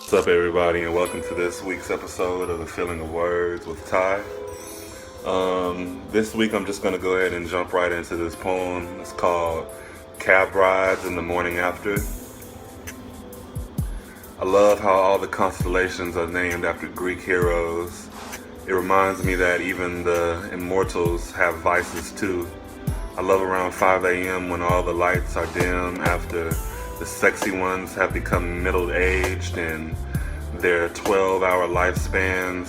What's up, everybody, and welcome to this week's episode of The Feeling of Words with Ty. This week I'm just going to go ahead and jump right into this poem. It's called Cab Rides in the Morning After. I love how all the constellations are named after Greek heroes. It reminds me that even the immortals have vices too. I love around 5 a.m. when all the lights are dim after the sexy ones have become middle-aged and their 12-hour lifespans,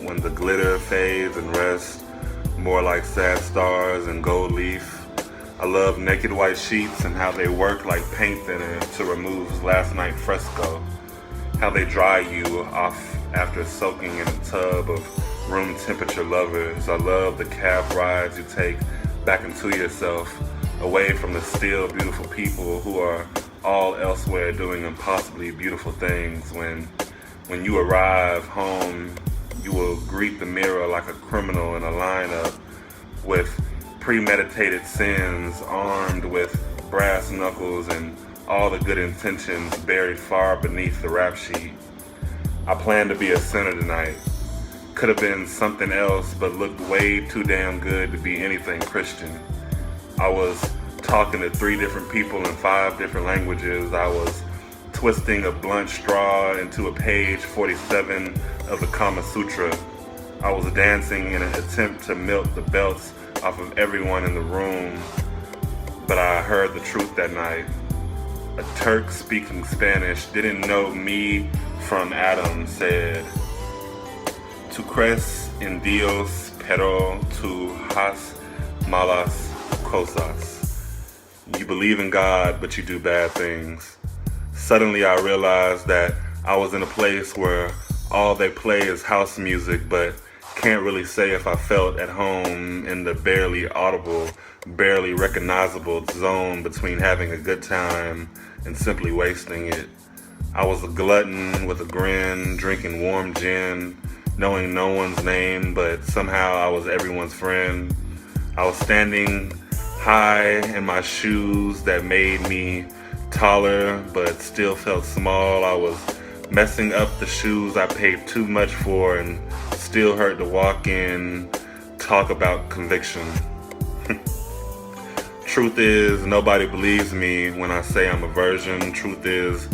when the glitter fades and rests more like sad stars and gold leaf. I love naked white sheets and how they work like paint thinner to remove last night fresco. How they dry you off after soaking in a tub of room temperature lovers. I love the cab rides you take back into yourself, away from the still beautiful people who are all elsewhere doing impossibly beautiful things. When you arrive home, you will greet the mirror like a criminal in a lineup with premeditated sins, armed with brass knuckles and all the good intentions buried far beneath the rap sheet. I plan to be a sinner tonight. Could have been something else, but looked way too damn good to be anything Christian. I was talking to 3 different people in 5 different languages. I was twisting a blunt straw into a page 47 of the Kama Sutra. I was dancing in an attempt to melt the belts off of everyone in the room, but I heard the truth that night. A Turk speaking Spanish didn't know me from Adam said, "Tu crees en Dios, pero tú has malas cosas." You believe in God, but you do bad things. Suddenly I realized that I was in a place where all they play is house music, but can't really say if I felt at home in the barely audible, barely recognizable zone between having a good time and simply wasting it. I was a glutton with a grin, drinking warm gin, knowing no one's name, but somehow I was everyone's friend. I was standing high in my shoes that made me taller but still felt small. I was messing up the shoes I paid too much for and still hurt to walk in. Talk about conviction. Truth is, nobody believes me when I say I'm a virgin. Truth is,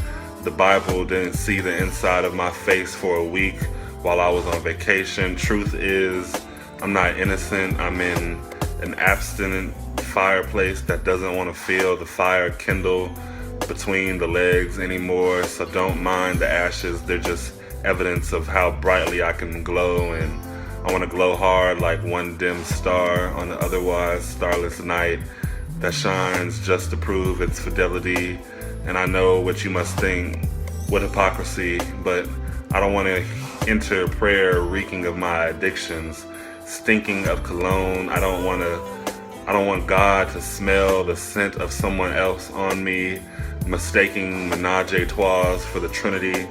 the Bible didn't see the inside of my face for a week while I was on vacation. Truth is, I'm not innocent. I'm in an abstinent fireplace that doesn't want to feel the fire kindle between the legs anymore, so don't mind the ashes. They're just evidence of how brightly I can glow, and I want to glow hard like one dim star on an otherwise starless night that shines just to prove its fidelity. And I know what you must think, what hypocrisy, but I don't want to enter prayer reeking of my addictions, stinking of cologne. I don't want God to smell the scent of someone else on me, mistaking menage a trois for the Trinity.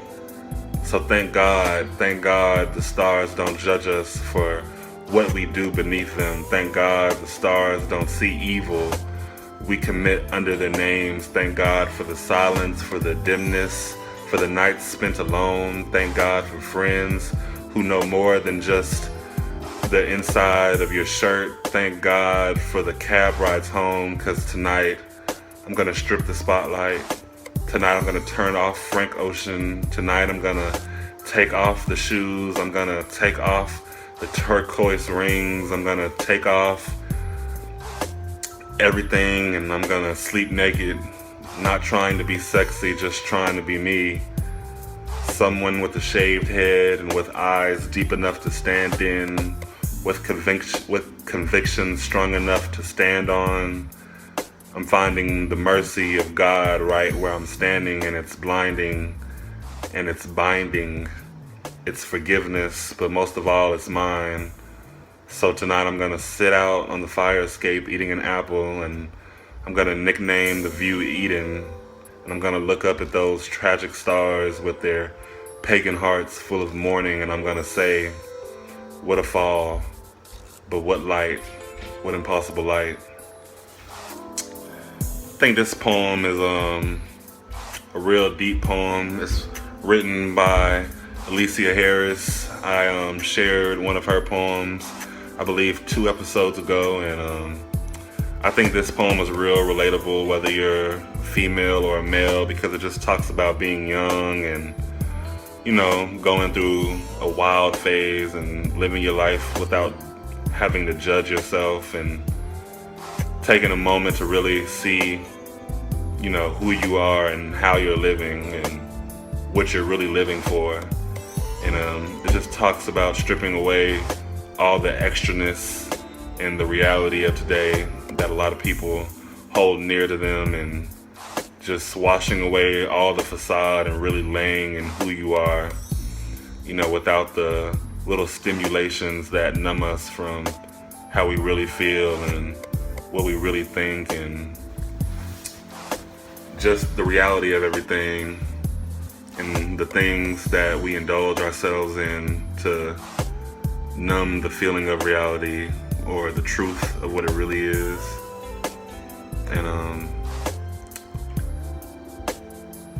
So thank God the stars don't judge us for what we do beneath them. Thank God the stars don't see evil we commit under their names. Thank God for the silence, for the dimness, for the nights spent alone. Thank God for friends who know more than just the inside of your shirt. Thank God for the cab rides home, because tonight I'm gonna strip the spotlight. Tonight I'm gonna turn off Frank Ocean. Tonight I'm gonna take off the shoes. I'm gonna take off the turquoise rings. I'm gonna take off everything and I'm gonna sleep naked. Not trying to be sexy, just trying to be me. Someone with a shaved head and with eyes deep enough to stand in, with conviction strong enough to stand on. I'm finding the mercy of God right where I'm standing, and it's blinding and it's binding. It's forgiveness, but most of all, it's mine. So tonight I'm gonna sit out on the fire escape eating an apple, and I'm gonna nickname the view Eden, and I'm gonna look up at those tragic stars with their pagan hearts full of mourning, and I'm gonna say, what a fall, but what light, what impossible light. I think this poem is a real deep poem. It's written by Alicia Harris. I shared one of her poems, I believe 2 episodes ago, and I think this poem is real relatable, whether you're female or a male, because it just talks about being young and, you know, going through a wild phase and living your life without having to judge yourself, and taking a moment to really see, you know, who you are and how you're living and what you're really living for. And it just talks about stripping away all the extraness and the reality of today that a lot of people hold near to them, and just washing away all the facade and really laying in who you are, you know, without the little stimulations that numb us from how we really feel and what we really think, and just the reality of everything and the things that we indulge ourselves in to numb the feeling of reality or the truth of what it really is. And I'm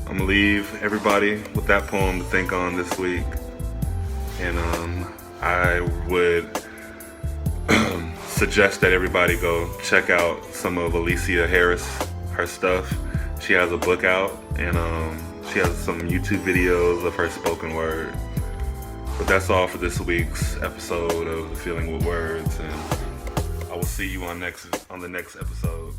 gonna leave everybody with that poem to think on this week. And I would suggest that everybody go check out some of Alicia Harris, her stuff. She has a book out, and she has some YouTube videos of her spoken word. But that's all for this week's episode of The Feeling with Words, and I will see you on the next episode.